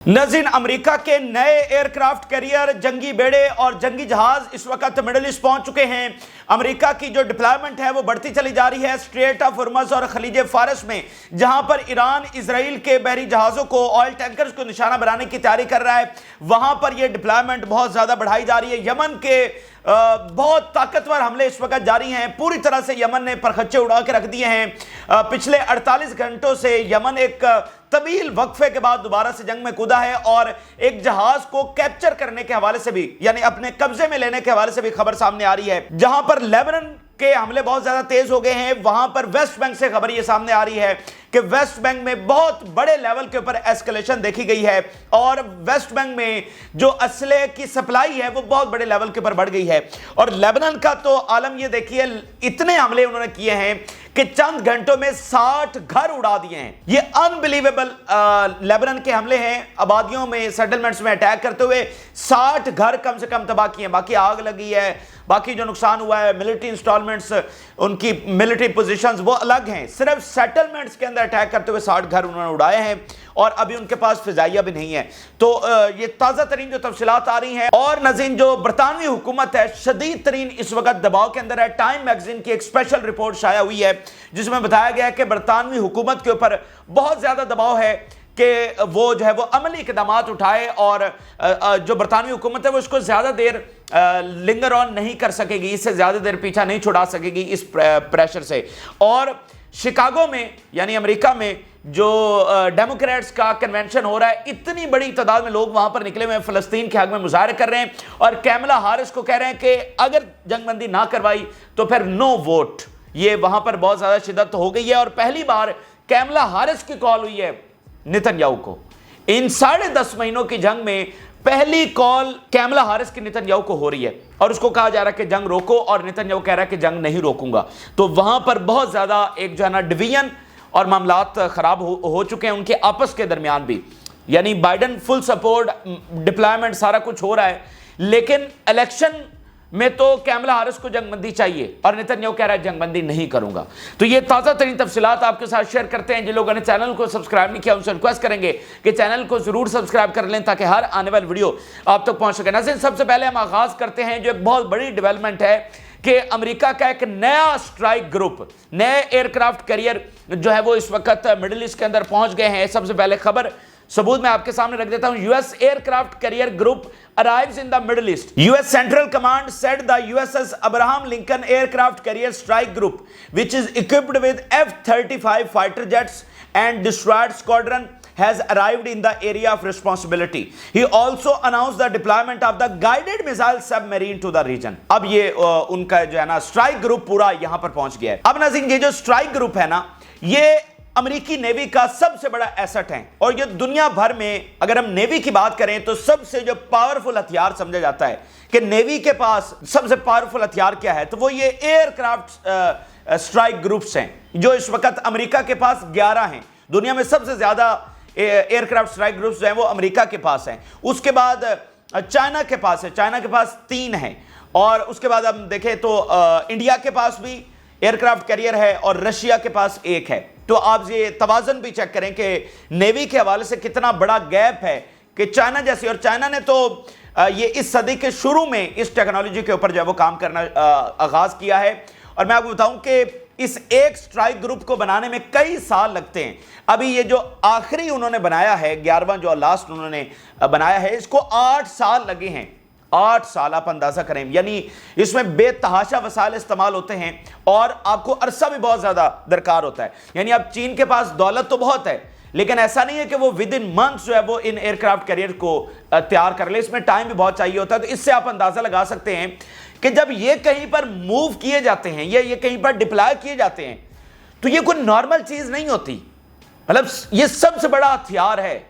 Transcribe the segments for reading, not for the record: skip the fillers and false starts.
नाज़रीन, अमेरिका के नए एयरक्राफ्ट कैरियर, जंगी बेड़े और जंगी जहाज इस वक्त मिडिल ईस्ट पहुंच चुके हैं। अमेरिका की जो डिप्लॉयमेंट है वो बढ़ती चली जा रही है स्ट्रेट ऑफ हॉर्मज़ और खलीज फारस में, जहां पर ईरान इजराइल के बहरी जहाज़ों को, ऑयल टैंकर्स को निशाना बनाने की तैयारी कर रहा है। वहां पर यह डिप्लॉयमेंट बहुत ज़्यादा बढ़ाई जा रही है। यमन के बहुत ताकतवर हमले इस वक्त जारी हैं। पूरी तरह से यमन ने परखच्चे उड़ा के रख दिए हैं। पिछले 48 घंटों से यमन एक तवील वक्फे के बाद दोबारा से जंग में कूदा है और एक जहाज को कैप्चर करने के हवाले से भी, यानी अपने कब्जे में लेने के हवाले से भी खबर सामने आ रही है। जहां पर लेबनान के हमले बहुत ज्यादा तेज हो गए हैं, वहां पर वेस्ट बैंक से खबर यह सामने आ रही है कि वेस्ट बैंक में बहुत बड़े लेवल के ऊपर एस्केलेशन देखी गई है और वेस्ट बैंक में जो असले की सप्लाई है वो बहुत बड़े लेवल के ऊपर बढ़ गई है। और लेबनान का तो आलम ये देखिए, इतने हमले उन्होंने किए हैं कि चंद घंटों में 60 घर उड़ा दिए हैं। ये अनबिलीवेबल लेबनान के हमले हैं। आबादियों में, सेटलमेंट्स में अटैक करते हुए 60 घर कम से कम तबाह किए हैं। बाकी आग लगी है, बाकी जो नुकसान हुआ है, मिलिट्री इंस्टॉलमेंट्स, उनकी मिलिट्री पोजीशंस वो अलग हैं। सिर्फ सेटलमेंट्स के अंदर अटैक करते हुए 60 घर उन्होंने उड़ाए हैं और अभी उनके पास फिजाइया भी नहीं है। तो ये ताज़ा तरीन जो तफसीलात आ रही हैं। और नज़ीन, जो बरतानवी हुकूमत है शदीद तरीन इस वक्त दबाव के अंदर है। टाइम मैगजीन की एक स्पेशल रिपोर्ट शाया हुई है जिसमें बताया गया है कि बरतानवी हुकूमत के ऊपर बहुत ज़्यादा दबाव है कि वो जो है वो अमली इक़दामात उठाए और जो बरतानवी हुकूमत है वो इसको ज़्यादा देर लिंगर ऑन नहीं कर सकेगी, इससे ज़्यादा देर पीछा नहीं छुड़ा सकेगी इस प्रेशर से। और शिकागो में, यानी अमेरिका में, जो डेमोक्रेट्स का कन्वेंशन हो रहा है, इतनी बड़ी तादाद में लोग वहां पर निकले हुए हैं, फ़लस्तीन के हक में मुजाहरे कर रहे हैं और कैमला हारिस को कह रहे हैं कि अगर जंगबंदी ना करवाई तो फिर नो वोट। ये वहां पर बहुत ज़्यादा शिद्दत हो गई है और पहली बार कैमला हारिस की कॉल हुई है नेतन्याहू को। इन 10.5 महीनों की जंग में पहली कॉल कैमला हारिस की नेतन्याहू को हो रही है और उसको कहा जा रहा है कि जंग रोको, और नेतन्याहू कह रहा है कि जंग नहीं रोकूंगा। तो वहां पर बहुत ज्यादा एक जो है ना डिवीजन और मामलात खराब हो चुके हैं उनके आपस के दरमियान भी। यानी बाइडन फुल सपोर्ट, डिप्लॉयमेंट, सारा कुछ हो रहा है, लेकिन इलेक्शन में तो कैमला हारिस को जंगबंदी चाहिए और नेतन्याहू कह रहा है जंगबंदी नहीं करूंगा। तो ये ताज़ा तरीन तफसीलात आपके साथ शेयर करते हैं। जिन लोगों ने चैनल को सब्सक्राइब नहीं किया उनसे रिक्वेस्ट करेंगे कि चैनल को जरूर सब्सक्राइब कर लें ताकि हर आने वाली वीडियो आप तक पहुंच सके। नाज़रीन, सबसे पहले हम आगाज करते हैं जो एक बहुत बड़ी डेवलपमेंट है कि अमेरिका का एक नया स्ट्राइक ग्रुप, नए एयरक्राफ्ट कैरियर जो है वो इस वक्त मिडिल ईस्ट के अंदर पहुंच गए हैं। सबसे पहले खबर सबूत मैं आपके सामने रख देता हूं। US aircraft carrier group arrives in the Middle East. US Central Command said the USS Abraham Lincoln Aircraft Carrier Strike Group, which is equipped with F-35 fighter jets and destroyer squadron, has arrived in the area of responsibility. He also announced the deployment of the guided missile submarine to the region. अब ये उनका जो है ना strike group पूरा यहां पर पहुंच गया है। अब नाज़रीन, ये जो स्ट्राइक ग्रुप है ना, ये अमेरिकी नेवी का सबसे बड़ा एसेट है और ये दुनिया भर में, अगर हम नेवी की बात करें तो सबसे जो पावरफुल हथियार समझा जाता है कि नेवी के पास सबसे पावरफुल हथियार क्या है, तो वो ये एयरक्राफ्ट स्ट्राइक ग्रुप्स हैं जो इस वक्त अमेरिका के पास 11 हैं। दुनिया में सबसे ज्यादा एयरक्राफ्ट स्ट्राइक ग्रुप्स जो हैं वो अमेरिका के पास हैं। उसके बाद चाइना के पास है, चाइना के पास 3 हैं। और उसके बाद हम देखें तो इंडिया के पास भी एयरक्राफ्ट कैरियर है और रशिया के पास 1 है। तो आप ये तवाज़न भी चेक करें कि नेवी के हवाले से कितना बड़ा गैप है कि चाइना जैसी, और चाइना ने तो ये इस सदी के शुरू में इस टेक्नोलॉजी के ऊपर जो है वो काम करना आगाज किया है। और मैं आपको बताऊं कि इस एक स्ट्राइक ग्रुप को बनाने में कई साल लगते हैं। अभी ये जो आखिरी उन्होंने बनाया है, 11वां जो लास्ट उन्होंने बनाया है, इसको 8 साल लगे हैं। 8 साल आप अंदाजा करें, यानी इसमें बेतहाशा वसाइल इस्तेमाल होते हैं और आपको अरसा भी बहुत ज्यादा दरकार होता है। यानी अब चीन के पास दौलत तो बहुत है, लेकिन ऐसा नहीं है कि वो विद इन मंथ्स जो है वो इन एयरक्राफ्ट कैरियर को तैयार कर ले, इसमें टाइम भी बहुत चाहिए होता है। तो इससे आप अंदाजा लगा सकते हैं कि जब ये कहीं पर मूव किए जाते हैं या ये कहीं पर डिप्लॉय किए जाते हैं तो ये कोई नॉर्मल चीज नहीं होती। मतलब ये सबसे बड़ा हथियार है,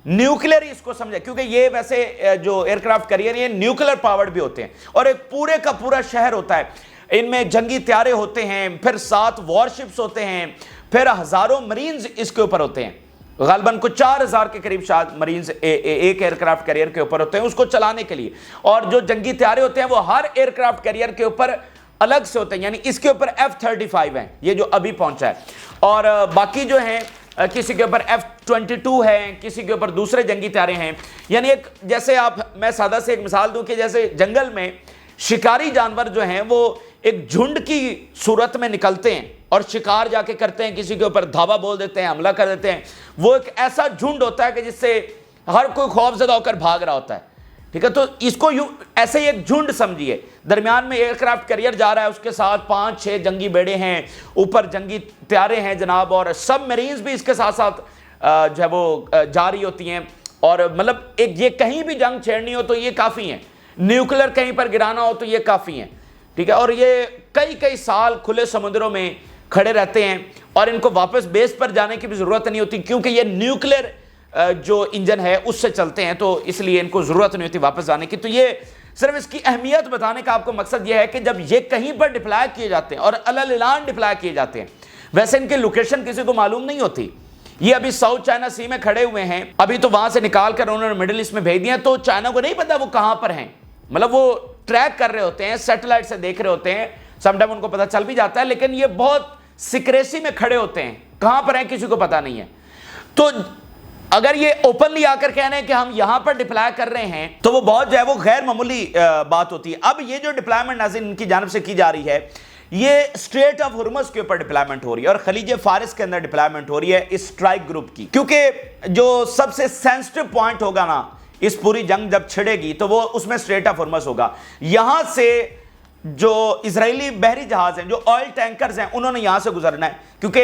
न्यूक्लियर इसको समझे, क्योंकि ये वैसे जो एयरक्राफ्ट कैरियर ये न्यूक्लियर पावर्ड भी होते हैं और एक पूरे का पूरा शहर होता है। इनमें जंगी त्यारे होते हैं, फिर 7 वॉरशिप्स होते हैं, फिर हजारों मरीन्स इसके ऊपर होते हैं। गालबन को 4000 के करीब शायद मरीन्स एक एयरक्राफ्ट कैरियर के ऊपर होते हैं उसको चलाने के लिए। और जो जंगी त्यारे होते हैं वो हर एयरक्राफ्ट कैरियर के ऊपर अलग से होते हैं। यानी इसके ऊपर F-35 है, ये जो अभी पहुंचा है, और बाकी जो है किसी के ऊपर F-22 है, किसी के ऊपर दूसरे जंगी त्यारे हैं। यानी एक जैसे मैं सादा से एक मिसाल दूं कि जैसे जंगल में शिकारी जानवर जो हैं वो एक झुंड की सूरत में निकलते हैं और शिकार जाके करते हैं, किसी के ऊपर धावा बोल देते हैं, हमला कर देते हैं। वो एक ऐसा झुंड होता है कि जिससे हर कोई खौफजदा होकर भाग रहा होता है, ठीक है। तो इसको ऐसे ही एक झुंड समझिए, दरमियान में एयरक्राफ्ट कैरियर जा रहा है, उसके साथ 5-6 जंगी बेड़े हैं, ऊपर जंगी त्यारे हैं जनाब, और सब मरीन्स भी इसके साथ साथ जो है वो जा रही होती हैं। और मतलब एक ये कहीं भी जंग छेड़नी हो तो ये काफ़ी हैं, न्यूक्लियर कहीं पर गिराना हो तो ये काफ़ी हैं, ठीक है। और ये कई साल खुले समुद्रों में खड़े रहते हैं और इनको वापस बेस पर जाने की भी ज़रूरत नहीं होती, क्योंकि ये न्यूक्लियर जो इंजन है उससे चलते हैं, तो इसलिए इनको ज़रूरत नहीं होती वापस जाने की। तो ये सिर्फ इसकी अहमियत बताने का आपको मकसद ये है कि जब ये कहीं पर डिप्लॉय किए जाते हैं और अलल ऐलान डिप्लॉय किए जाते हैं, वैसे इनकी लोकेशन किसी को मालूम नहीं होती। ये अभी साउथ चाइना सी में खड़े हुए हैं, अभी तो वहाँ से निकाल कर उन्होंने मिडिल ईस्ट में भेज दिया, तो चाइना को नहीं पता वो कहाँ पर हैं। मतलब वो ट्रैक कर रहे होते हैं, सैटेलाइट से देख रहे होते हैं, समटाइम उनको पता चल भी जाता है, लेकिन ये बहुत सिक्रेसी में खड़े होते हैं, कहाँ पर हैं किसी को पता नहीं है। तो अगर ये ओपनली आकर कह रहे हैं कि हम यहां पर डिप्लॉय कर रहे हैं, तो वो बहुत जो है वो गैर मामूली बात होती है। अब ये जो डिप्लॉयमेंट नाज़रीन इनकी जानिब से की जा रही है, ये स्ट्रेट ऑफ हुर्मुज़ के ऊपर डिप्लॉयमेंट हो रही है और खलीज फारिस के अंदर डिप्लॉयमेंट हो रही है इस स्ट्राइक ग्रुप की, क्योंकि जो सबसे सेंसिटिव पॉइंट होगा ना इस पूरी जंग जब छिड़ेगी तो वो उसमें स्ट्रेट ऑफ हुर्मुज़ होगा। यहां से जो इजरायली बहरी जहाज हैं, जो ऑयल टैंकर्स हैं, उन्होंने यहां से गुजरना है, क्योंकि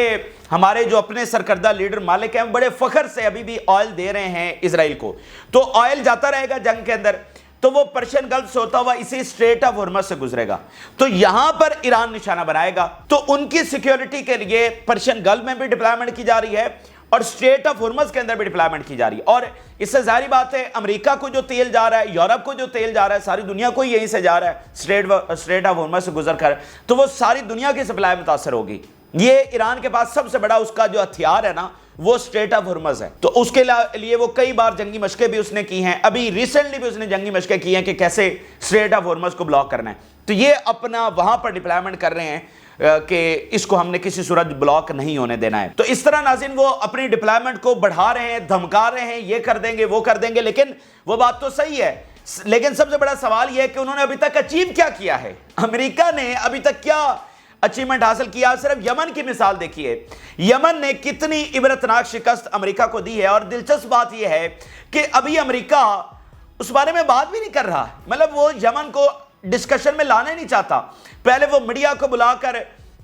हमारे जो अपने सरकर्दा लीडर मालिक हैं बड़े फख्र से अभी भी ऑयल दे रहे हैं इजराइल को। तो ऑयल जाता रहेगा जंग के अंदर, तो वो पर्शियन गल्फ से होता हुआ इसी स्ट्रेट ऑफ हुर्मुज़ से गुजरेगा। तो यहां पर ईरान निशाना बनाएगा, तो उनकी सिक्योरिटी के लिए पर्शियन गल्फ में भी डिप्लॉयमेंट की जा रही है और स्ट्रेट ऑफ हुर्मुज़ के अंदर भी डिप्लॉयमेंट की जा रही है। और इससे जाहिर बात है अमेरिका को जो तेल जा रहा है, यूरोप को जो तेल जा रहा है, सारी दुनिया को यहीं से जा रहा है स्ट्रेट ऑफ हुर्मुज़ से गुजर कर, तो वो सारी दुनिया की सप्लाई मुतासर होगी। ये ईरान के पास सबसे बड़ा उसका जो हथियार है ना, वो स्ट्रेट ऑफ हुर्मुज़ है। तो उसके लिए वो कई बार जंगी मशकें भी उसने की हैं, अभी रिसेंटली भी उसने जंगी मशकें की हैं कि कैसे स्ट्रेट ऑफ हुर्मुज़ को ब्लॉक करना है। तो ये अपना वहां पर डिप्लॉयमेंट कर रहे हैं कि इसको हमने किसी सूरत ब्लॉक नहीं होने देना है। तो इस तरह नाज़रीन वो अपनी डिप्लॉयमेंट को बढ़ा रहे हैं, धमका रहे हैं, ये कर देंगे वो कर देंगे, लेकिन वो बात तो सही है। लेकिन सबसे बड़ा सवाल यह है कि उन्होंने अभी तक अचीव क्या किया है, अमेरिका ने अभी तक क्या अचीवमेंट हासिल किया। सिर्फ यमन की मिसाल देखिए, यमन ने कितनी इबरतनाक शिकस्त अमेरिका को दी है। और दिलचस्प बात यह है कि अभी अमेरिका उस बारे में बात भी नहीं कर रहा, मतलब वो यमन को डिस्कशन में लाने नहीं चाहता। पहले वो मीडिया को बुलाकर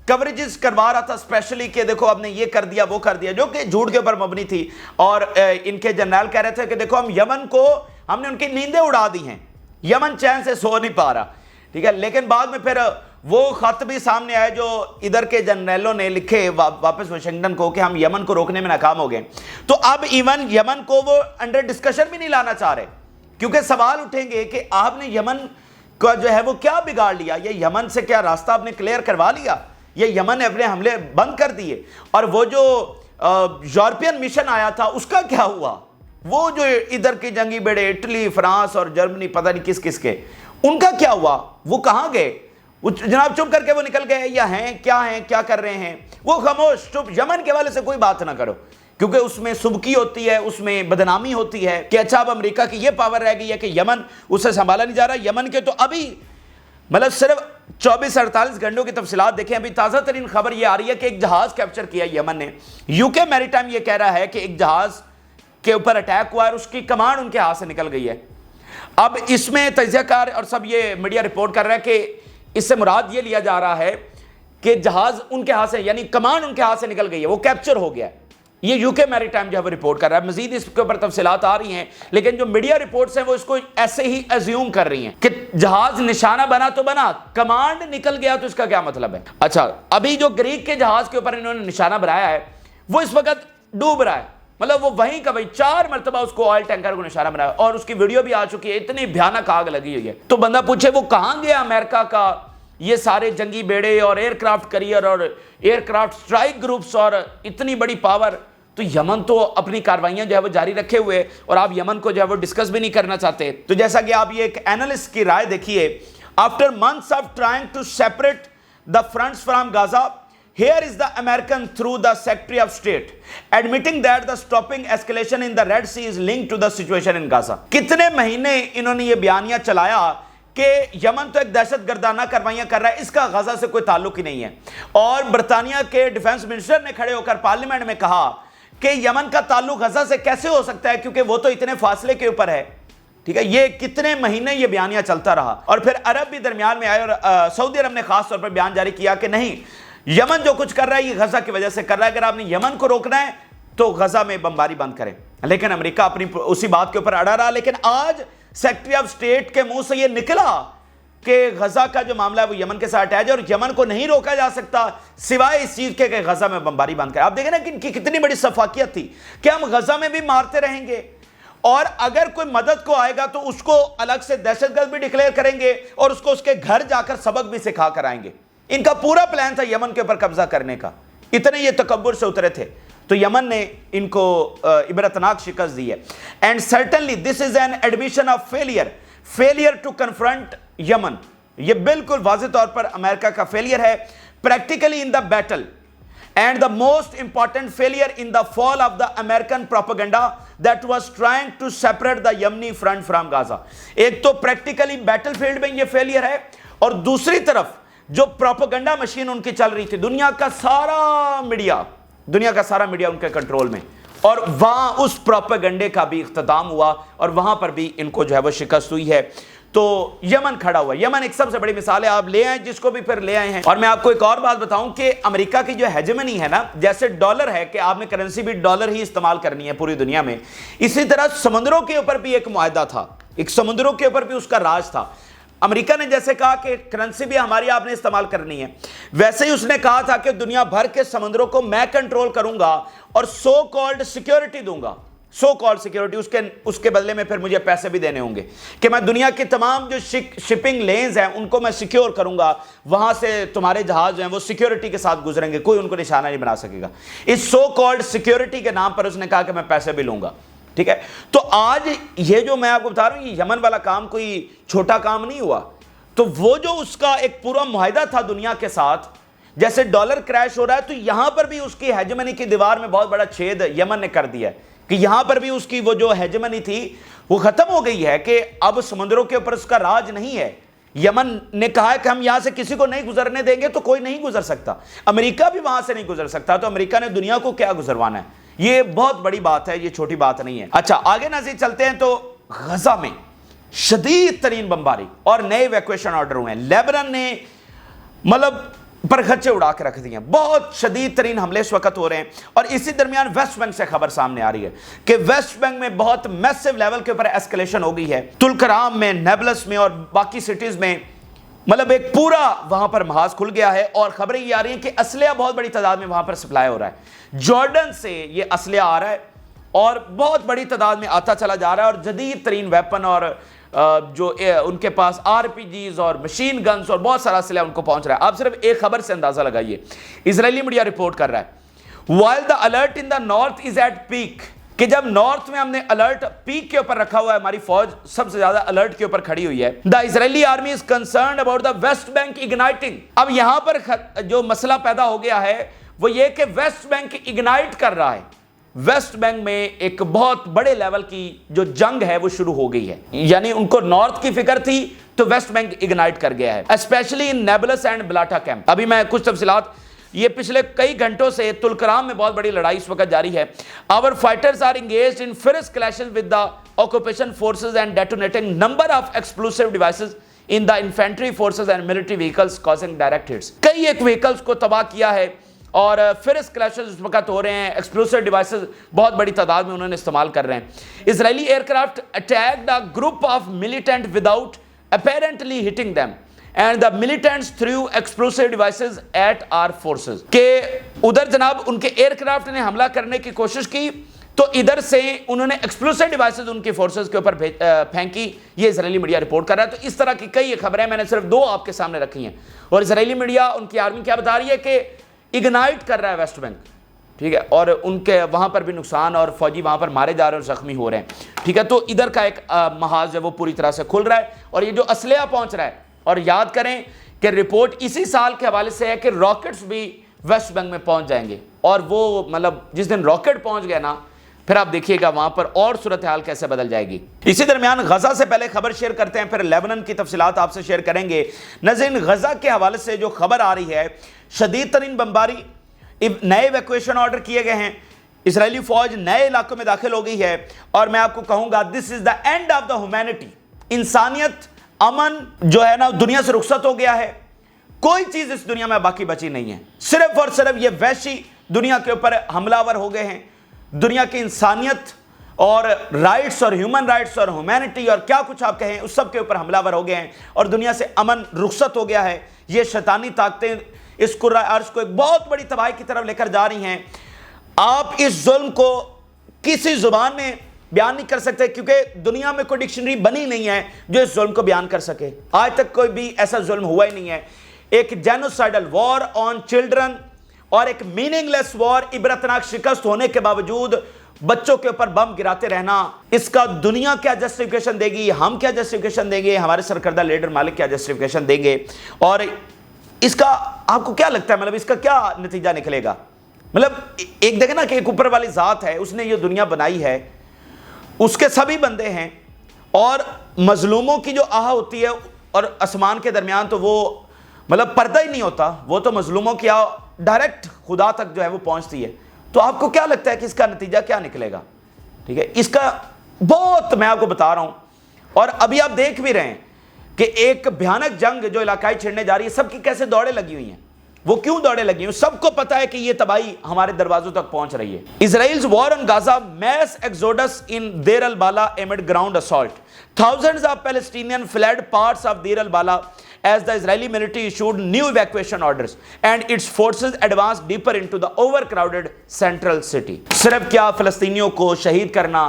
कवरेजेस करवा रहा था स्पेशली कि देखो आपने ये कर दिया वो कर दिया, जो कि झूठ के ऊपर मबनी थी। और इनके जनरल कह रहे थे कि देखो हम यमन को, हमने उनकी नींदें उड़ा दी हैं, यमन चैन से सो नहीं पा रहा, ठीक है। लेकिन बाद में फिर वो खत भी सामने आए जो इधर के जनरलों ने लिखे वापस वाशिंगटन को कि हम यमन को रोकने में नाकाम हो गए। तो अब इवन यमन को वो अंडर डिस्कशन भी नहीं लाना चाह रहे, क्योंकि सवाल उठेंगे कि आपने यमन का जो है वो क्या बिगाड़ लिया, ये यमन से क्या रास्ता आपने क्लियर करवा लिया, ये यमन ने अपने हमले बंद कर दिए। और वो जो यूरोपियन मिशन आया था उसका क्या हुआ, वो जो इधर के जंगी बेड़े इटली फ्रांस और जर्मनी पता नहीं किस किस के, उनका क्या हुआ, वो कहाँ गए, जनाब चुप करके वो निकल गए या हैं क्या कर रहे हैं, वो खामोश चुप। यमन के वाले से कोई बात ना करो, क्योंकि उसमें सुबकी होती है, उसमें बदनामी होती है कि अच्छा अब अमेरिका की ये पावर रह गई है कि यमन उससे संभाला नहीं जा रहा। यमन के तो अभी मतलब सिर्फ 24-48 घंटों की तफसीलात देखें, अभी ताज़ा तरीन खबर ये आ रही है कि एक जहाज़ कैप्चर किया यमन ने। यूके मैरीटाइम ये कह रहा है कि एक जहाज़ के ऊपर अटैक हुआ और उसकी कमांड उनके हाथ से निकल गई है। अब इसमें तजियाकार और सब ये मीडिया रिपोर्ट कर रहा है कि इससे मुराद ये लिया जा रहा है कि जहाज़ उनके हाथ से, यानी कमांड उनके हाथ से निकल गई है, वो कैप्चर हो गया। ये यूके मैरीटाइम जो है वो रिपोर्ट कर रहा है। मजीद इसके ऊपर तफसीलात आ रही हैं, लेकिन जो मीडिया रिपोर्ट्स हैं वो इसको ऐसे ही अज्यूम कर रही हैं कि जहाज निशाना बना तो बना, कमांड निकल गया तो इसका क्या मतलब है। अच्छा, अभी जो ग्रीक के जहाज के ऊपर इन्होंने निशाना बनाया है वो इस वक्त डूब रहा है, मतलब वो वहीं का वहीं 4 मरतबा उसको ऑयल टैंकर को निशाना बनाया और उसकी वीडियो भी आ चुकी है, इतनी भयानक आग लगी हुई है। तो बंदा पूछे वो कहाँ गया अमेरिका का ये सारे जंगी बेड़े और एयरक्राफ्ट करियर और एयरक्राफ्ट स्ट्राइक ग्रुप्स और इतनी बड़ी पावर। तो यमन तो अपनी कार्रवाइयां जो है वो जारी रखे हुए और आप यमन को जो है वो डिस्कस भी नहीं करना चाहते। तो जैसा कि आप ये एक एनालिस्ट की राय देखिए, after months of trying to separate the fronts from Gaza, here is the American through the Secretary of State admitting that the stopping escalation in the Red Sea is linked to the situation in Gaza. कितने महीने इन्होंने ये बयानिया चलाया कि Yemen तो एक दहशतगर्दाना कार्रवाइयां कर रहा है, इसका गजा से कोई ताल्लुक ही नहीं है। और बर्तानिया के डिफेंस मिनिस्टर ने खड़े होकर पार्लियामेंट में कहा कि यमन का ताल्लुक गजा से कैसे हो सकता है, क्योंकि वो तो इतने फासले के ऊपर है। ठीक है, ये कितने महीने ये बयानिया चलता रहा। और फिर अरब भी दरमियान में आए और सऊदी अरब ने खास तौर पर बयान जारी किया कि नहीं, यमन जो कुछ कर रहा है ये गजा की वजह से कर रहा है, अगर आपने यमन को रोकना है तो गजा में बमबारी बंद करें। लेकिन अमेरिका अपनी उसी बात के ऊपर अड़ा रहा। लेकिन आज सेक्रेटरी ऑफ स्टेट के मुंह से ये निकला कि गजा का जो मामला है वो यमन के साथ अटैच है और यमन को नहीं रोका जा सकता सिवाय इस चीज के कि गजा में बमबारी बंद करें। आप देखें ना कि इनकी कितनी बड़ी सफाकियत थी कि हम गजा में भी मारते रहेंगे और अगर कोई मदद को आएगा तो उसको अलग से दहशतगर्द भी डिक्लेयर करेंगे और उसको उसके घर जाकर सबक भी सिखा कर आएंगे। इनका पूरा प्लान था यमन के ऊपर कब्जा करने का, इतने ये तकब्बुर से उतरे थे। तो यमन ने इनको इबरतनाक शिकस्त दी है। And certainly this is an admission of failure to confront Yemen. ये बिल्कुल वाज़ेह तौर पर अमेरिका का फेलियर है practically in the battle and the most important failure in the fall of the American propaganda that was trying to separate the Yemeni front from Gaza। एक तो practically battlefield में ये फेलियर है और दूसरी तरफ जो प्रोपेगेंडा मशीन उनकी चल रही थी, दुनिया का सारा मीडिया उनके कंट्रोल में, और वहां उस प्रोपेगेंडे का भी इख्तिताम हुआ और वहां पर भी इनको जो है वो शिकस्त हुई है। तो यमन खड़ा हुआ, यमन एक सबसे बड़ी मिसाल है। आप ले आए जिसको भी फिर ले आए हैं। और मैं आपको एक और बात बताऊं कि अमेरिका की जो हेजेमनी है ना, जैसे डॉलर है कि आपने करेंसी भी डॉलर ही इस्तेमाल करनी है पूरी दुनिया में, इसी तरह समुद्रों के ऊपर भी एक मुआहदा था, एक समुद्रों के ऊपर भी उसका राज था। अमेरिका ने जैसे कहा कि करेंसी भी हमारी आपने इस्तेमाल करनी है, वैसे ही उसने कहा था कि दुनिया भर के समुद्रों को मैं कंट्रोल करूंगा और सो कॉल्ड सिक्योरिटी दूंगा, सो कॉल्ड सिक्योरिटी, उसके बदले में फिर मुझे पैसे भी देने होंगे कि मैं दुनिया के तमाम जो शिपिंग लेन्स हैं उनको मैं सिक्योर करूंगा, वहां से तुम्हारे जहाज हैं वो सिक्योरिटी के साथ गुजरेंगे, कोई उनको निशाना नहीं बना सकेगा। इस सो कॉल्ड सिक्योरिटी के नाम पर उसने कहा कि मैं पैसे भी लूंगा। ठीक है, तो आज ये जो मैं आपको बता रहा हूं, ये यमन वाला काम कोई छोटा काम नहीं हुआ। तो वो जो उसका एक पूरा मुआहदा था दुनिया के साथ, जैसे डॉलर क्रैश हो रहा है तो यहां पर भी उसकी हेजेमनी की दीवार में बहुत बड़ा छेद यमन ने कर दिया है कि यहां पर भी उसकी वो जो हेजेमनी थी वो खत्म हो गई है कि अब समुद्रों के ऊपर उसका राज नहीं है। यमन ने कहा है कि हम यहां से किसी को नहीं गुजरने देंगे, तो कोई नहीं गुजर सकता, अमेरिका भी वहां से नहीं गुजर सकता, तो अमेरिका ने दुनिया को क्या गुजरवाना है। ये बहुत बड़ी बात है, ये छोटी बात नहीं है। अच्छा, आगे नज़र चलते हैं तो गजा में शदीद तरीन बमबारी और नए इवैक्यूएशन ऑर्डर हुए हैं। लेबनान ने मतलब परखच्चे उड़ा के रख दिए, बहुत शदीद तरीन हमले इस वक्त हो रहे हैं। और इसी दरमियान वेस्ट बैंक से खबर सामने आ रही है कि वेस्ट बैंक में बहुत मैसिव लेवल के ऊपर एस्केलेशन हो गई है। तुलकराम में, नेबलस में और बाकी सिटीज में मतलब एक पूरा वहां पर महाज खुल गया है। और खबरें ये आ रही हैं कि असलिया बहुत बड़ी तादाद में वहां पर सप्लाई हो रहा है, जॉर्डन से ये असलिया आ रहा है और बहुत बड़ी तादाद में आता चला जा रहा है। और जदीद तरीन वेपन और जो उनके पास आरपीजीज और मशीन गन्स और बहुत सारा असला उनको पहुंच रहा है। आप सिर्फ एक खबर से अंदाजा लगाइए, इजरायली मीडिया रिपोर्ट कर रहा है, while the alert in the north is at peak, कि जब नॉर्थ में हमने अलर्ट पीक के ऊपर रखा हुआ है, हमारी फौज सबसे ज्यादा अलर्ट के ऊपर खड़ी हुई है। The Israeli army is concerned about the West Bank igniting. अब यहां पर जो मसला पैदा हो गया है वो ये कि वेस्ट बैंक इग्नाइट कर रहा है। वेस्ट बैंक में एक बहुत बड़े लेवल की जो जंग है वो शुरू हो गई है, यानी उनको नॉर्थ की फिक्र थी तो वेस्ट बैंक इग्नाइट कर गया है, specially in Nablus and Balata camp. अभी मैं कुछ तफसीलात, ये पिछले कई घंटों से तुलकराम में बहुत बड़ी लड़ाई इस वक्त जारी है। Our fighters are engaged in fierce clashes with the occupation forces and detonating number of explosive devices in the infantry forces and military vehicles causing direct hits. कई एक व्हीकल्स को तबाह किया है और फियरस क्लैशेस इस वक्त हो रहे हैं, एक्सप्लोसिव डिवाइसेस बहुत बड़ी तादाद में उन्होंने इस्तेमाल कर रहे हैं। Israeli aircraft attacked a group of militant without apparently hitting them and the militants threw explosive devices at our forces। के उधर जनाब उनके एयरक्राफ्ट ने हमला करने की कोशिश की तो इधर से उन्होंने एक्सप्लोसिव डिवाइसेस उनकी फोर्सेस के ऊपर फेंकी, ये इजरायली मीडिया रिपोर्ट कर रहा है। तो इस तरह की कई खबरें मैंने सिर्फ दो आपके सामने रखी हैं और इजरायली मीडिया, उनकी आर्मी क्या बता रही है कि इग्नाइट कर रहा है वेस्ट बैंक, ठीक है, और उनके वहाँ पर भी नुकसान और फौजी वहाँ पर मारे जा रहे हैं और ज़ख्मी हो रहे हैं, ठीक है। तो इधर का एक महाज है वो पूरी तरह से खुल रहा है और ये जो असलिया पहुँच रहा है, और याद करें कि रिपोर्ट इसी साल के हवाले से है कि रॉकेट्स भी वेस्ट बैंक में पहुंच जाएंगे। और वो मतलब जिस दिन रॉकेट पहुंच गया ना, फिर आप देखिएगा वहां पर और सूरत हाल कैसे बदल जाएगी। इसी दरमियान गजा से पहले खबर शेयर करते हैं, फिर लेबनान की तफसीलात आपसे शेयर करेंगे। नाज़रीन, गजा के हवाले से जो खबर आ रही है, शदीद तरीन बमबारी, नए इवैक्यूएशन ऑर्डर किए गए हैं, इजरायली फौज नए इलाकों में दाखिल हो गई है। और मैं आपको कहूंगा this is the end of the humanity. इंसानियत, अमन जो है ना दुनिया से रुखसत हो गया है। कोई चीज इस दुनिया में बाकी बची नहीं है। सिर्फ और सिर्फ ये वैशी दुनिया के ऊपर हमलावर हो गए हैं। दुनिया की इंसानियत और राइट्स और ह्यूमन राइट्स और ह्यूमैनिटी और क्या कुछ आप कहें उस सब के ऊपर हमलावर हो गए हैं और दुनिया से अमन रुखसत हो गया है। ये शैतानी ताकतें इस कुर्रा अर्ज को एक बहुत बड़ी तबाही की तरफ लेकर जा रही हैं। आप इस जुल्म को किसी जुबान में बयान नहीं कर सकते, क्योंकि दुनिया में कोई डिक्शनरी बनी नहीं है जो इस जुल्म को बयान कर सके। आज तक कोई भी ऐसा जुल्म हुआ ही नहीं है। एक जेनोसाइडल वॉर ऑन चिल्ड्रन और एक मीनिंगलेस वॉर, इबरतनाक शिकस्त होने के बावजूद बच्चों के ऊपर बम गिराते रहना, इसका दुनिया क्या जस्टिफिकेशन देगी, हम क्या जस्टिफिकेशन देंगे, हमारे सरकर्दा लीडर मालिक क्या जस्टिफिकेशन देंगे, और इसका आपको क्या लगता है, मतलब इसका क्या नतीजा निकलेगा? मतलब एक देखे ना कि एक ऊपर वाली ज़ात है, उसने ये दुनिया बनाई है, उसके सभी बंदे हैं, और मजलूमों की जो आह होती है और आसमान के दरमियान तो वो मतलब पर्दा ही नहीं होता, वो तो मजलूमों की आह डायरेक्ट खुदा तक जो है वो पहुंचती है। तो आपको क्या लगता है कि इसका नतीजा क्या निकलेगा? ठीक है, इसका बहुत मैं आपको बता रहा हूं, और अभी आप देख भी रहे हैं कि एक भयानक जंग जो इलाकाई छिड़ने जा रही है, सबकी कैसे दौड़े लगी हुई हैं। वो क्यों दौड़े लगी हुई? सबको पता है कि ये तबाही हमारे दरवाजों तक पहुंच रही है। Israel's war on Gaza, mass exodus in Deir al Balah amid ground assault, thousands of Palestinian fled parts of Deir al Balah as the Israeli military issued new evacuation orders and its forces advanced deeper into the overcrowded central city. सिर्फ क्या फ़लस्तीनियों को शहीद करना,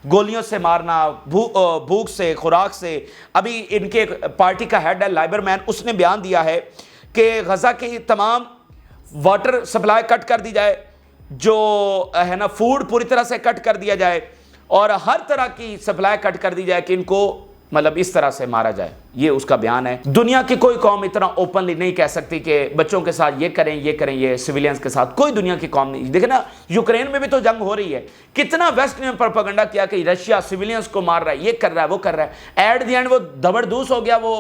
गोलियों से मारना, भूख से, खुराक से। अभी इनके पार्टी का हेड है लाइबरमैन, उसने बयान दिया है कि गजा की तमाम वाटर सप्लाई कट कर दी जाए, जो है ना फूड पूरी तरह से कट कर दिया जाए, और हर तरह की सप्लाई कट कर दी जाए कि इनको मतलब इस तरह से मारा जाए। ये उसका बयान है। दुनिया की कोई कौम इतना ओपनली नहीं कह सकती कि बच्चों के साथ ये करें, ये सिविलियंस के साथ कोई दुनिया की कौम नहीं। देखे ना, यूक्रेन में भी तो जंग हो रही है, कितना वेस्ट ने प्रोपेगेंडा किया कि रशिया सिविलियंस को मार रहा है, ये कर रहा है, वो कर रहा है। एट द एंड वो दबरदूस हो गया वो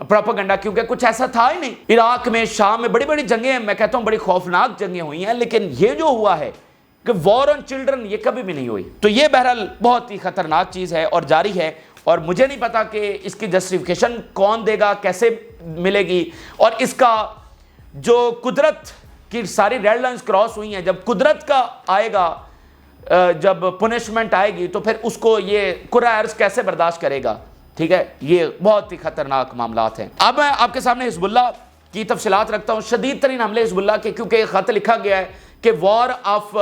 प्रोपेगेंडा, क्योंकि कुछ ऐसा था ही नहीं। इराक में, शाम में बड़ी बड़ी जंगें, मैं कहता हूँ बड़ी खौफनाक जंगें हुई हैं, लेकिन ये जो हुआ है कि वॉर ऑन चिल्ड्रन, ये कभी भी नहीं हुई। तो ये बहरहाल बहुत ही खतरनाक चीज़ है और जारी है, और मुझे नहीं पता कि इसकी जस्टिफिकेशन कौन देगा, कैसे मिलेगी, और इसका जो कुदरत की सारी रेड लाइंस क्रॉस हुई हैं। जब कुदरत का आएगा, जब पनिशमेंट आएगी, तो फिर उसको ये कुर्रा अर्ज कैसे बर्दाश्त करेगा? ठीक है, ये बहुत ही खतरनाक मामलात हैं। अब मैं आपके सामने हिजबुल्लाह की तफसीलात रखता हूँ। शदीद तरीन हमले हिजबुल्लाह के, क्योंकि एक खत लिखा गया है कि वॉर ऑफ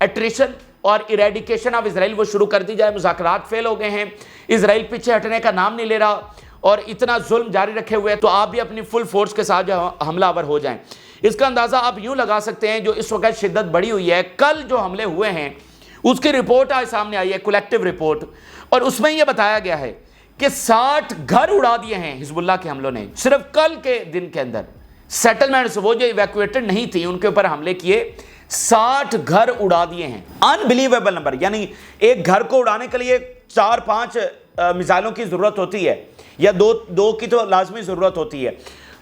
एट्रिशन और इरेडिकेशन ऑफ इसराइल वो शुरू कर दी जाए। मुज़ाकरात फेल हो गए हैं, इसराइल पीछे हटने का नाम नहीं ले रहा, और इतना जुल्म जारी रखे हुए हैं, तो आप भी अपनी फुल फोर्स के साथ जो हमलावर हो जाएं। इसका अंदाज़ा आप यूँ लगा सकते हैं, जो इस वक्त शिद्दत बढ़ी हुई है। कल जो हमले हुए हैं उसकी रिपोर्ट आज सामने आई है, कलेक्टिव रिपोर्ट, और उसमें यह बताया गया है कि 60 घर उड़ा दिए हैं हिजबुल्लाह के हमलों ने सिर्फ कल के दिन के अंदर। सेटलमेंट्स, वो जो इवैक्यूएटेड नहीं थी, उनके ऊपर हमले किए, 60 घर उड़ा दिए हैं। Unbelievable number. यानी एक घर को उड़ाने के लिए 4-5 मिसाइलों की ज़रूरत होती है, या दो की तो लाजमी ज़रूरत होती है।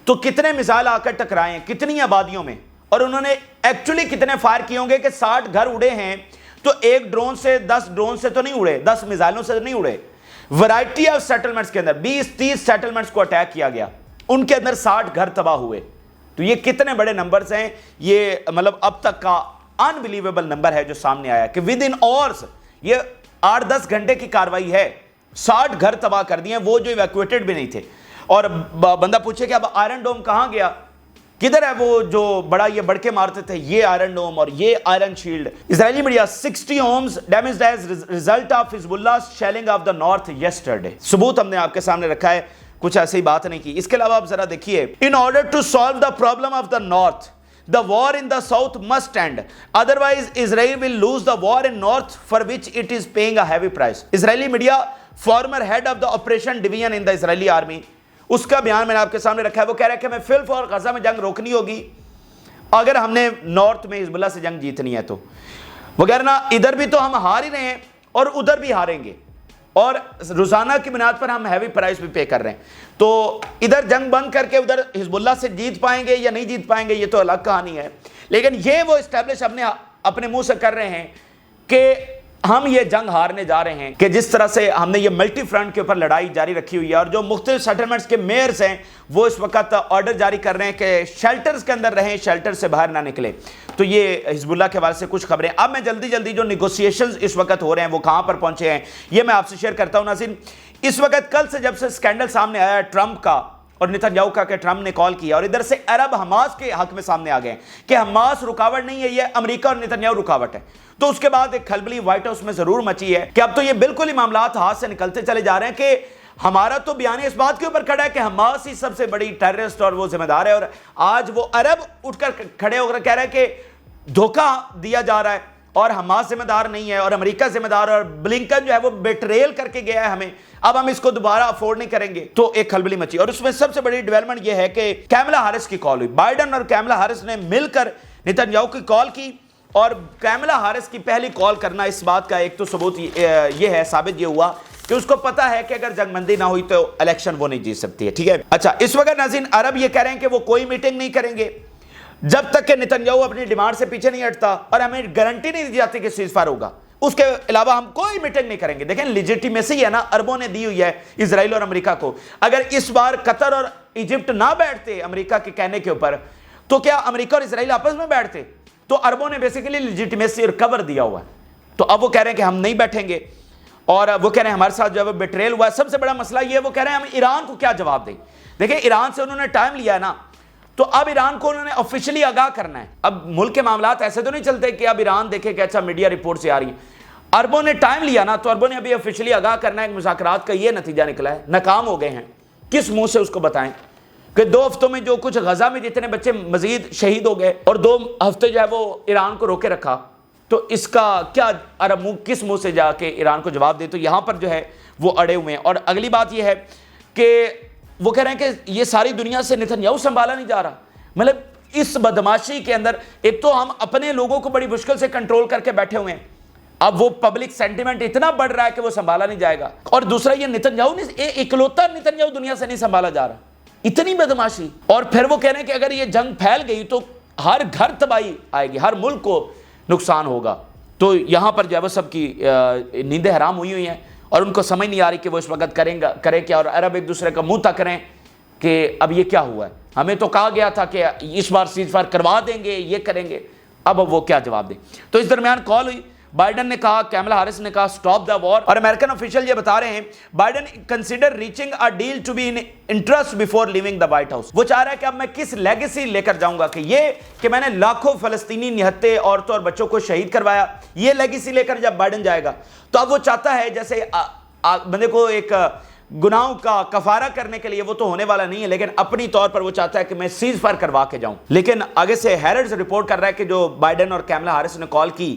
तो कितने मिसाइल आकर टकराए हैं, कितनी आबादियों में, और उन्होंने एक्चुअली कितने फायर किए होंगे कि 60 घर उड़े हैं। तो एक ड्रोन से, 10 ड्रोन से तो नहीं उड़े, 10 मिसाइलों से तो नहीं उड़े। वैरायटी ऑफ सेटलमेंट्स के अंदर 20-30 सेटलमेंट्स को अटैक किया गया, उनके अंदर 60 घर तबाह हुए। तो ये कितने बड़े नंबर्स हैं, ये मतलब अब तक का अनबिलीवेबल नंबर है जो सामने आया कि विद इन आवर्स, ये 8-10 घंटे की कार्रवाई है, 60 घर तबाह कर दिए, वो जो इवैक्यूएटेड भी नहीं थे। और बंदा पूछे कि अब आयरन डोम कहां गया, किधर है वो जो बड़ा ये बढ़ के मारते थे, ये आयरन डोम और ये iron shield. Israeli media, 60 homes damaged as result of Hezbollah shelling of the north yesterday. सबूत हमने आपके सामने रखा है, कुछ ऐसी बात नहीं की। इसके अलावा आप जरा देखिए, in order to solve the problem of the north, the war in the south must end, otherwise Israel will lose the war in north for which it is paying a heavy price. Israeli media, former head of the operation division in the Israeli army, उसका बयान मैंने आपके सामने रखा है। वो कह रहा है कि मैं फिल फॉर गजा में जंग रोकनी होगी, اگر ہم نے نارتھ میں حزب اللہ سے جنگ جیتنی ہے تو وغیرہ ادھر بھی تو ہم ہار ہی رہے ہیں اور ادھر بھی ہاریں گے، اور روزانہ کی بنیاد پر ہم ہیوی پرائس بھی پے کر رہے ہیں۔ تو ادھر جنگ بند کر کے ادھر حزب اللہ سے جیت پائیں گے یا نہیں جیت پائیں گے یہ تو الگ کہانی ہے، لیکن یہ وہ اسٹیبلش اپنے منہ سے کر رہے ہیں کہ ہم یہ جنگ ہارنے جا رہے ہیں، کہ جس طرح سے ہم نے یہ ملٹی فرنٹ کے اوپر لڑائی جاری رکھی ہوئی ہے، اور جو مختلف سیٹلمنٹس کے میئرز ہیں وہ اس وقت آرڈر جاری کر رہے ہیں کہ شیلٹرز کے اندر رہیں، شیلٹر سے باہر نہ نکلیں۔ تو یہ حزب اللہ کے حوالے سے کچھ خبریں۔ اب میں جلدی جو نیگوسیشنز اس وقت ہو رہے ہیں وہ کہاں پر پہنچے ہیں یہ میں آپ سے شیئر کرتا ہوں ناظرین۔ اس وقت کل سے جب سے اسکینڈل سامنے آیا ہے ٹرمپ کا اور نتنیاہو کا کہ ٹرمپ نے کال کیا، اور ادھر سے عرب حماس کے حق میں سامنے آ گئے ہیں کہ حماس رکاوٹ نہیں ہے، یہ امریکہ اور نتنیاہو رکاوٹ ہے، تو اس کے بعد ایک کھلبلی وائٹ ہاؤس میں ضرور مچی ہے کہ اب تو یہ بالکل ہی معاملات ہاتھ سے نکلتے چلے جا رہے ہیں کہ ہمارا تو بیانیہ اس بات کے اوپر کھڑا ہے کہ حماس ہی سب سے بڑی ٹیررسٹ اور وہ ذمہ دار ہے، اور آج وہ عرب اٹھ کر کھڑے ہو کر کہہ رہے ہیں کہ دھوکہ دیا جا رہا ہے اور حماس ذمہ دار نہیں ہے اور امریکہ ذمہ دار ہے، اور بلنکن جو ہے وہ بیٹریل کر کے گیا ہے ہمیں، اب ہم اس کو دوبارہ افورڈ نہیں کریں گے۔ تو ایک کھلبلی مچی، اور اس میں سب سے بڑی ڈیولپمنٹ یہ ہے کہ کیملا ہیرس کی کال ہوئی، بائیڈن اور کیملا ہیرس نے مل کر نتنیاہو کی کال کی، اور کیملا ہیرس کی پہلی کال کرنا اس بات کا ایک تو ثبوت یہ ہے، ثابت یہ ہوا کہ اس کو پتا ہے کہ اگر جنگ بندی نہ ہوئی تو الیکشن وہ نہیں جیت سکتی ہے، ٹھیک ہے۔ اچھا، اس وقت ناظرین عرب یہ کہہ رہے ہیں کہ وہ کوئی میٹنگ نہیں کریں گے جب تک کہ نتنیاہو اپنی ڈیمانڈ سے پیچھے نہیں ہٹتا، اور ہمیں گارنٹی نہیں دی جاتی کہ سیز فائر ہوگا، اس کے علاوہ ہم کوئی میٹنگ نہیں کریں گے۔ دیکھیں لیجیٹیمیسی ہے نا عربوں نے دی ہوئی ہے اسرائیل اور امریکہ کو، اگر اس بار قطر اور ایجپٹ نہ بیٹھتے امریکہ کے کہنے کے اوپر تو کیا امریکہ اور اسرائیل آپس میں بیٹھتے؟ تو عربوں نے بیسیکلی لیجیٹیمیسی اور کور دیا ہوا ہے، تو اب وہ کہہ رہے ہیں کہ ہم نہیں بیٹھیں گے، اور وہ کہہ رہے ہیں ہمارے ساتھ جو ہے وہ بیٹریل ہوا ہے۔ سب سے بڑا مسئلہ یہ ہے وہ کہہ رہے ہیں ہم ایران کو کیا جواب دیں۔ دیکھیں ایران سے انہوں نے ٹائم لیا ہے نا، تو اب ایران کو انہوں نے آفیشلی آگاہ کرنا ہے۔ اب ملک کے معاملات ایسے تو نہیں چلتے کہ اب ایران دیکھے کہ اچھا میڈیا رپورٹ سے آ رہی ہیں، عربوں نے ٹائم لیا نا، تو عربوں نے ابھی آفیشلی آگاہ کرنا ہے۔ مذاکرات کا یہ نتیجہ نکلا ہے، ناکام ہو گئے ہیں، کس منہ سے اس کو بتائیں کہ 2 ہفتوں میں جو کچھ غزہ میں جتنے بچے مزید شہید ہو گئے اور 2 ہفتے جو ہے وہ ایران کو روکے رکھا، تو اس کا کیا عرب کس منہ سے جا کے ایران کو جواب دے؟ تو یہاں پر جو ہے وہ اڑے ہوئے ہیں۔ اور اگلی بات یہ ہے کہ وہ کہہ رہے ہیں کہ یہ ساری دنیا سے نتنیاہو سنبھالا نہیں جا رہا، مطلب اس بدماشی کے اندر ایک تو ہم اپنے لوگوں کو بڑی مشکل سے کنٹرول کر کے بیٹھے ہوئے ہیں، اب وہ پبلک سینٹیمنٹ اتنا بڑھ رہا ہے کہ وہ سنبھالا نہیں جائے گا، اور دوسرا یہ نتنیاہو اکلوتا نتنیاہو دنیا سے نہیں سنبھالا جا رہا، اتنی بدماشی۔ اور پھر وہ کہہ رہے ہیں کہ اگر یہ جنگ پھیل گئی تو ہر گھر تباہی آئے گی، ہر ملک کو نقصان ہوگا۔ تو یہاں پر جو ہے وہ سب کی نیندیں حرام ہوئی ہیں، اور ان کو سمجھ نہیں آ رہی کہ وہ اس وقت کرے کیا، اور عرب ایک دوسرے کا منہ تک کریں کہ اب یہ کیا ہوا ہے، ہمیں تو کہا گیا تھا کہ اس بار سیز فائر کروا دیں گے، یہ کریں گے، اب وہ کیا جواب دیں۔ تو اس درمیان کال ہوئی، بائیڈن نے کہا، کیملا ہیرس نے کہا سٹاپ دا وار، اور امریکن آفیشل یہ بتا رہے ہیں Biden consider reaching a deal to be in interest before leaving the White House. وہ چاہ رہا ہے کہ اب میں کس لیگیسی لے کر جاؤں گا، کہ یہ کہ میں نے لاکھوں فلسطینی نہتے عورتوں اور بچوں کو شہید کروایا، یہ لیگیسی لے کر جب بائیڈن جائے گا تو اب وہ چاہتا ہے جیسے بندے کو ایک گناہوں کا کفارہ کرنے کے لیے، وہ تو ہونے والا نہیں ہے، لیکن اپنی طور پر وہ چاہتا ہے کہ میں سیز فائر کروا کے جاؤں۔ لیکن آگے سے ہیرڈز رپورٹ کر رہا ہے کہ جو بائیڈن اور کیملا ہیرس نے کال کی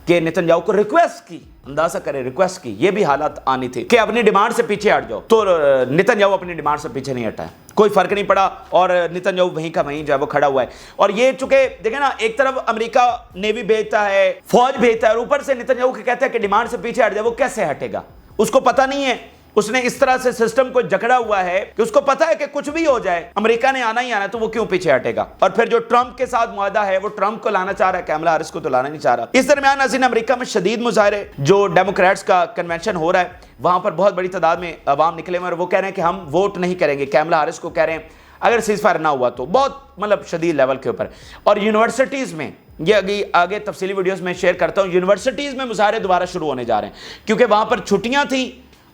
کہ نتنیاہو کو ریکویسٹ کی، اندازہ کرے ریکویسٹ کی، یہ بھی حالت آنی تھی کہ اپنی ڈیمانڈ سے پیچھے ہٹ جاؤ، تو نتنیاہو اپنی ڈیمانڈ سے پیچھے نہیں ہٹا ہے، کوئی فرق نہیں پڑا، اور نتنیاہو وہیں کا وہیں جو ہے وہ کھڑا ہوا ہے۔ اور یہ چونکہ دیکھیں نا، ایک طرف امریکہ نیوی بھیجتا ہے، فوج بھیجتا ہے، اور اوپر سے نتنیاہو کے کہتا ہے کہ ڈیمانڈ سے پیچھے ہٹ جائے، وہ کیسے ہٹے گا؟ اس کو پتہ نہیں ہے، اس نے اس طرح سے سسٹم کو جکڑا ہوا ہے کہ اس کو پتہ ہے کہ کچھ بھی ہو جائے امریکہ نے آنا ہی آنا، تو وہ کیوں پیچھے ہٹے گا؟ اور پھر جو ٹرمپ کے ساتھ معاہدہ ہے وہ ٹرمپ کو لانا چاہ رہا ہے، کیملا ہیرس کو تو لانا نہیں چاہ رہا۔ اس درمیان ناظرین امریکہ میں شدید مظاہرے، جو ڈیموکریٹس کا کنونشن ہو رہا ہے وہاں پر بہت بڑی تعداد میں عوام نکلے ہوئے، اور وہ کہہ رہے ہیں کہ ہم ووٹ نہیں کریں گے، کیملا ہیرس کو کہہ رہے ہیں اگر سیز فائر نہ ہوا تو، بہت مطلب شدید لیول کے اوپر۔ اور یونیورسٹیز میں، یہ آگے تفصیلی ویڈیوز میں شیئر کرتا ہوں، یونیورسٹیز میں مظاہرے دوبارہ شروع ہونے جا رہے ہیں کیونکہ وہاں پر چھٹیاں تھیں،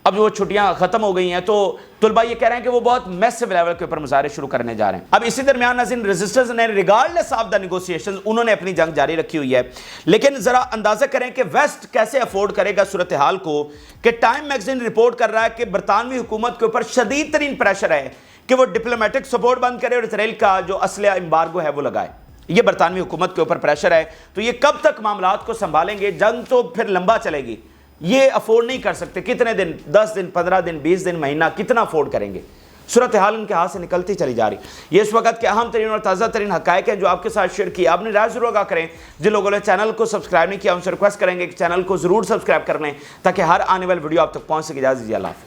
اب وہ چھٹیاں ختم ہو گئی ہیں، تو طلباء یہ کہہ رہے ہیں کہ وہ بہت میسو لیول کے اوپر مظاہرے شروع کرنے جا رہے ہیں۔ اب اسی درمیان ناظرین ریزسٹرز نے ریگارڈلیس آف دا نیگوسیشنز انہوں نے اپنی جنگ جاری رکھی ہوئی ہے، لیکن ذرا اندازہ کریں کہ ویسٹ کیسے افورڈ کرے گا صورتحال کو، کہ ٹائم میگزین رپورٹ کر رہا ہے کہ برطانوی حکومت کے اوپر شدید ترین پریشر ہے کہ وہ ڈپلومیٹک سپورٹ بند کرے اور اسرائیل کا جو اسلحہ امبارگو ہے وہ لگائے۔ یہ برطانوی حکومت کے اوپر پریشر ہے، تو یہ کب تک معاملات کو سنبھالیں گے؟ جنگ تو پھر لمبا چلے گی، یہ افورڈ نہیں کر سکتے، کتنے دن، 10 دن، 15 دن، 20 دن، مہینہ، کتنا افورڈ کریں گے؟ صورتحال ان کے ہاتھ سے نکلتی چلی جا رہی. یہ اس وقت کے اہم ترین اور تازہ ترین حقائق ہیں جو آپ کے ساتھ شیئر کیا. آپ نے رائے ضرور آگاہ کریں. جن لوگوں نے چینل کو سبسکرائب نہیں کیا ان سے ریکویسٹ کریں گے کہ چینل کو ضرور سبسکرائب کر لیں تاکہ ہر آنے والی ویڈیو آپ تک پہنچ سکے. اجازت دیجیے. اللہ حافظ.